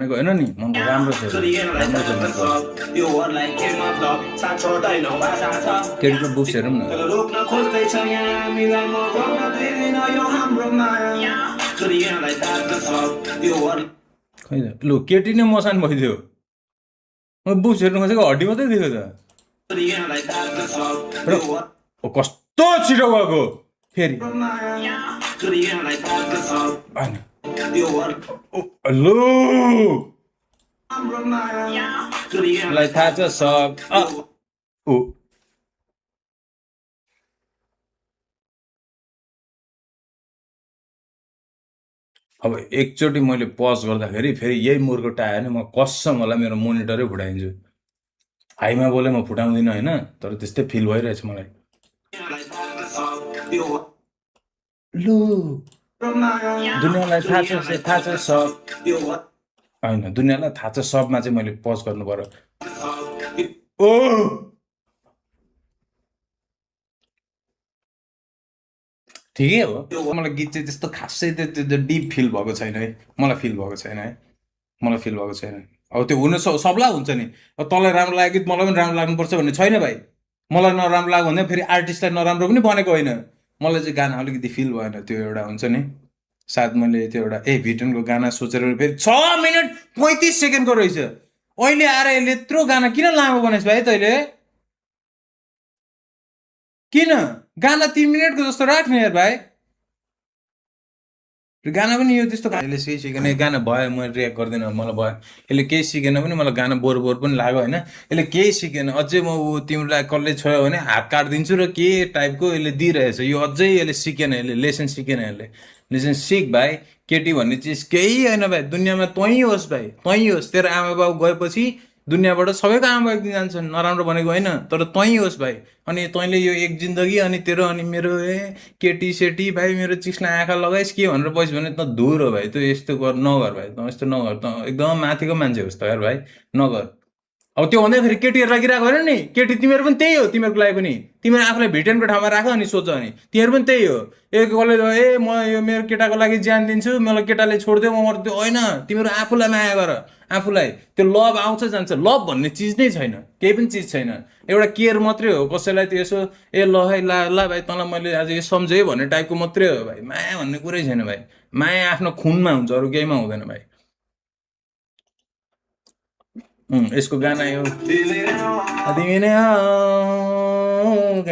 भनेको होइन नि राम्रो छ राम्रो छ भनेको केटीको बुक्स हेरौँ न खै लु केटी नै मसान भइदियो बुक्स हेर्नु खोजेको हड्डी मात्रै दियो त कस्तो छिटो गएको फेरि लु थाहा छ सब अब एकचोटि मैले पज गर्दाखेरि फेरि यही मुर्को आयो भने म कसम होला मेरो मोनिटरै फुटाइदिन्छु हाईमा बोले म फुटाउँदिनँ होइन तर त्यस्तै फिल भइरहेछ मलाई लु दुनियाँलाई थाहा छ सब होइन दुनियाँलाई थाहा छ सबमा चाहिँ मैले पज गर्नु पर्यो ओ ठिकै हो मलाई गीत चाहिँ त्यस्तो खासै त्यो डिप फिल भएको छैन है मलाई फिल भएको छैन है मलाई फिल भएको छैन अब त्यो हुन सबलाई हुन्छ नि अब तँलाई राम्रो लाग्यो गीत मलाई पनि राम्रो लाग्नुपर्छ भन्ने छैन भाइ मलाई नराम्रो लाग्यो भने फेरि आर्टिस्टलाई नराम्रो पनि भनेको होइन मलाई चाहिँ गाना अलिकति फिल भएन त्यो एउटा हुन्छ नि सायद मैले त्यो एउटा भिटनको गाना सोचेर फेरि 6 मिनट 35 सेकेन्डको रहेछ अहिले आएर यसले यत्रो गाना किन लामो बनाइस् भाइ तैँले किन गाना 3 मिनटको जस्तो राख्ने यार भाइ गाना पनि यो त्यस्तो यसले केही सिकेन गाना भयो म रियाक्ट गर्दिनँ मलाई भयो यसले केही सिकेन पनि मलाई गाना बोर पनि लाग्यो होइन यसले केही सिकेन अझै म तिमीलाई कसले छोयो भने हात काटिदिन्छु र के टाइपको यसले दिइरहेछ यो अझै यसले सिकेन यसले लेसन सिकेन यसले लेसन सिक भाइ केटी भन्ने चिज केही होइन भाइ दुनियाँमा तँै होस् भाइ तँै होस् तेरो आमा बाउ गएपछि दुनियाँबाट सबैको आमा बाउ जान्छन् नराम्रो भनेको होइन तर तँै होस् भाइ अनि तैँले यो एक जिन्दगी अनि तेरो अनि मेरो केटी सेटी भाइ मेरो चिक्सलाई आँखा लगाइस् के भनेर पैसा भने त धुर हो भाइ तँ यस्तो नगर भाइ तँ यस्तो नगर तँ एकदम माथिको मान्छे होस् त यार भाइ नगर अब त्यो भन्दाखेरि केटीहरू लागिरहेको होइन नि केटी तिमीहरू पनि त्यही हो तिमीहरूको लागि पनि तिमीहरू आफूलाई भिटेनको ठाउँमा राख अनि सोच अनि तिमीहरू पनि त्यही हो कसले म यो मेरो केटाको लागि ज्यान दिन्छु मलाई केटाले छोडिदियो म त्यो होइन तिमीहरू आफूलाई माया गर आफूलाई त्यो लभ आउँछ जान्छ लभ भन्ने चिज नै छैन केही पनि चिज छैन एउटा केयर मात्रै हो कसैलाई त्यो यसो ल है ल भाइ तँलाई मैले आज यो सम्झेँ भन्ने टाइपको मात्रै हो भाइ माया भन्ने कुरै छैन भाइ माया आफ्नो खुनमा हुन्छ अरू केहीमा हुँदैन भाइ यसको गाना यो तिमी नै हौ